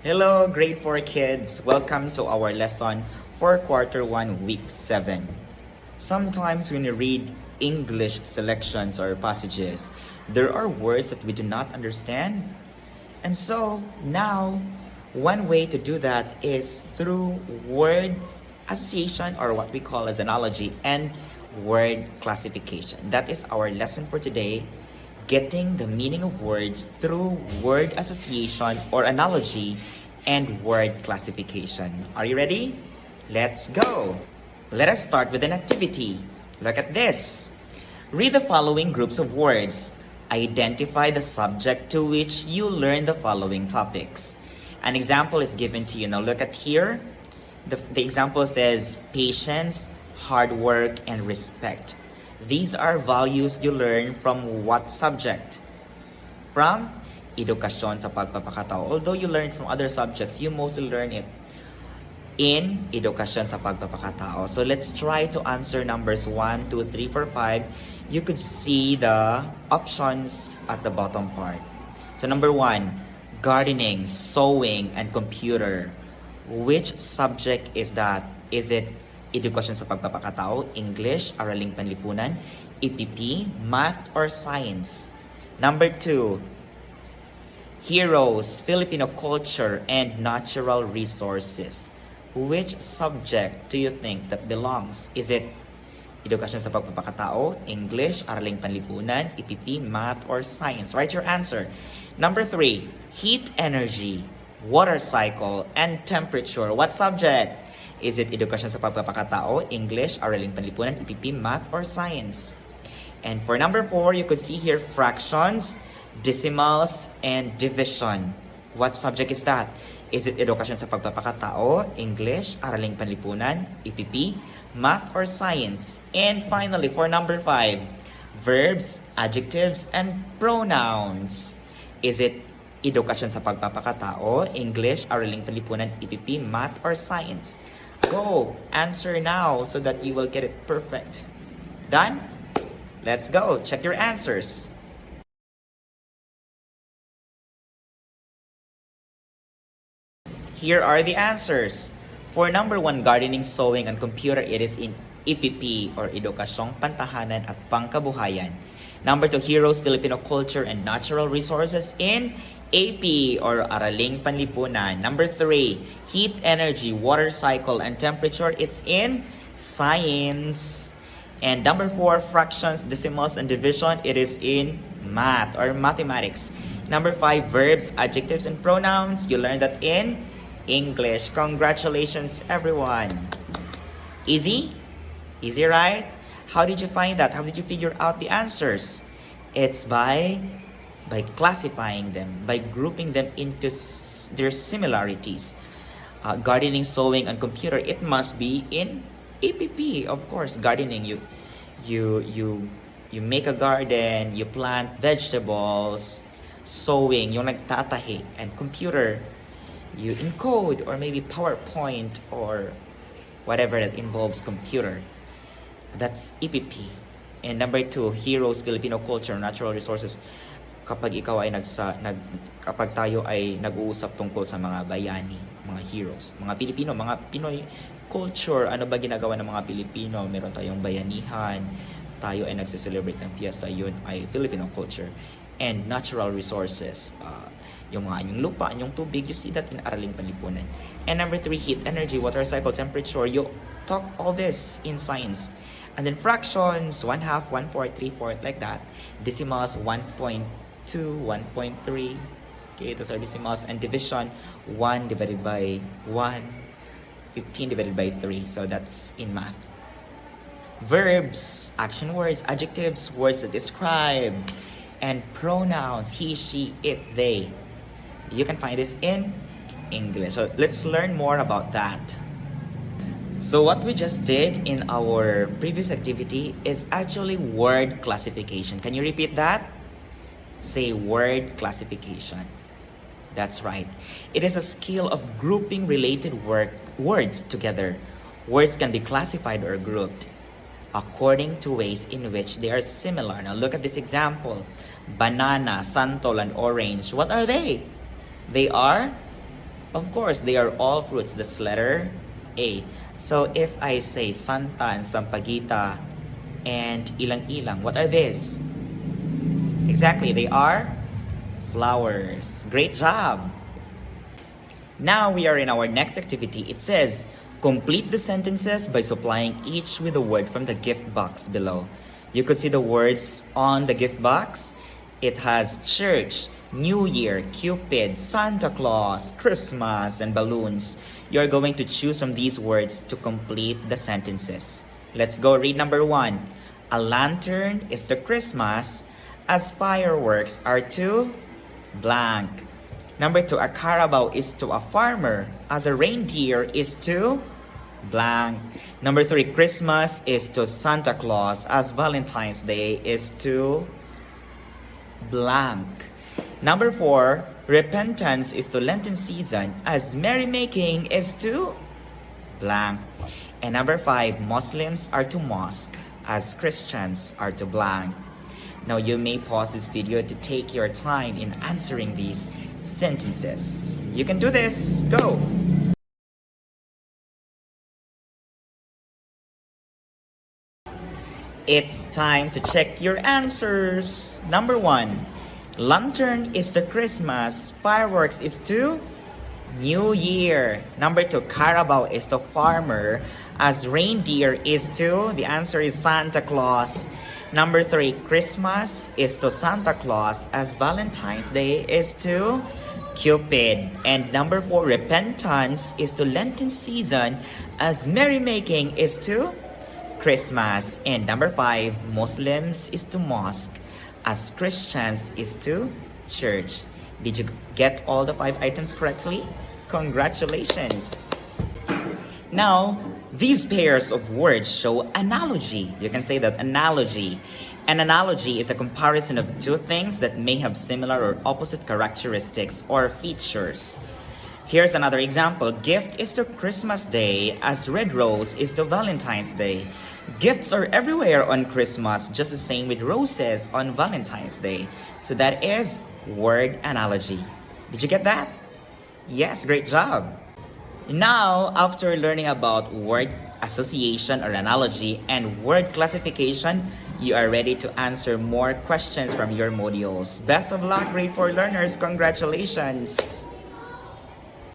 Hello, grade 4 kids. Welcome to our lesson for quarter 1, week 7. Sometimes when you read English selections or passages, there are words that we do not understand. And so now, one way to do that is through word association or what we call as analogy and word classification. That is our lesson for today. Getting the meaning of words through word association or analogy and word classification. Are you ready? Let's go! Let us start with an activity. Look at this. Read the following groups of words. Identify the subject to which you learn the following topics. An example is given to you. Now look at here. The example says patience, hard work, and respect. These are values you learn from what subject? From edukasyon sa pagpapakatao. Although you learn from other subjects, you mostly learn it in edukasyon sa pagpapakatao. So let's try to answer numbers 1, 2, 3, 4, 5. You could see the options at the bottom part. So number 1, gardening, sewing, and computer. Which subject is that? Is it edukasyon sa pagpapakatao, English, araling panlipunan, EPP, math, or science? Number 2, heroes, Filipino culture, and natural resources. Which subject do you think that belongs? Is it edukasyon sa pagpapakatao, English, araling panlipunan, EPP, math, or science? Write your answer. Number 3, heat energy, water cycle, and temperature. What subject? Is it edukasyon sa pagpapakatao, English, araling panlipunan, EPP, math, or science? And for number 4, you could see here fractions, decimals, and division. What subject is that? Is it edukasyon sa pagpapakatao, English, araling panlipunan, EPP, math, or science? And finally, for number 5, verbs, adjectives, and pronouns. Is it edukasyon sa pagpapakatao, English, araling panlipunan, EPP, math, or science? Go! Answer now so that you will get it perfect. Done? Let's go. Check your answers. Here are the answers. For number 1, gardening, sewing, and computer, it is in EPP or Edukasyong Pantahanan at Pangkabuhayan. Number 2, heroes, Filipino culture, and natural resources in AP or Araling Panlipunan. Number 3, heat energy, water cycle, and temperature, it's in science. And number 4, fractions, decimals, and division, it is in math or mathematics. Number 5, verbs, adjectives, and pronouns, you learn that in English. Congratulations, everyone. Easy? Easy, right? How did you find that? How did you figure out the answers? It's by classifying them, by grouping them into their similarities. Gardening, sewing, and computer, it must be in EPP, of course. Gardening, you make a garden, you plant vegetables. Sewing, yung nagtatahi. And computer, you encode or maybe PowerPoint or whatever that involves computer. That's EPP. And number 2, heroes, Filipino culture, natural resources. Kapag ikaw ay kapag tayo ay nag-uusap tungkol sa mga bayani, mga heroes, mga Pilipino, mga Pinoy culture, ano ba ginagawa ng mga Pilipino? Meron tayong bayanihan, tayo ay nagse-celebrate ng fiesta, yun ay Filipino culture. And natural resources, yung mga anyong lupa, anyong tubig, you see that in Araling Panlipunan. And number 3, heat energy, water cycle, temperature, you talk all this in science. And then fractions, 1/2, 1/4, 3/4, like that. Decimals, 1.2, 1.3. Okay, those are decimals. And division, 1 divided by 1, 15 divided by 3. So that's in math. Verbs, action words, adjectives, words that describe, and pronouns, he, she, it, they. You can find this in English. So let's learn more about that. So what we just did in our previous activity is actually word classification. Can you repeat that? Say word classification. That's right. It is a skill of grouping related words together. Words can be classified or grouped according to ways in which they are similar. Now look at this example. Banana, santol, and orange. What are they? They are Of course, they are all fruits. That's letter A. So if I say santan, sampaguita, and ilang-ilang, what are these? Exactly, they are flowers. Great job! Now we are in our next activity. It says, complete the sentences by supplying each with a word from the gift box below. You could see the words on the gift box. It has church, New Year, Cupid, Santa Claus, Christmas, and balloons. You're going to choose from these words to complete the sentences. Let's go read number 1. A lantern is to Christmas as fireworks are to blank. Number 2, a carabao is to a farmer as a reindeer is to blank. Number 3, Christmas is to Santa Claus as Valentine's Day is to blank. Number 4, repentance is to Lenten season as merrymaking is to blank. And number 5, Muslims are to mosque as Christians are to blank. Now you may pause this video to take your time in answering these sentences. You can do this. Go! It's time to check your answers. Number 1, lantern is to Christmas, fireworks is to New Year. Number 2, carabao is to farmer, as reindeer is to, the answer is Santa Claus. Number 3, Christmas is to Santa Claus, as Valentine's Day is to Cupid. And number 4, repentance is to Lenten season, as merrymaking is to Christmas. And number 5, Muslims is to mosque, as Christians is to church. Did you get all the 5 items correctly? Congratulations! Now, these pairs of words show analogy. You can say that analogy. An analogy is a comparison of two things that may have similar or opposite characteristics or features. Here's another example. Gift is to Christmas Day as red rose is to Valentine's Day. Gifts are everywhere on Christmas, just the same with roses on Valentine's Day. So that is word analogy. Did you get that? Yes, great job. Now, after learning about word association or analogy and word classification, you are ready to answer more questions from your modules. Best of luck, grade 4 learners. Congratulations!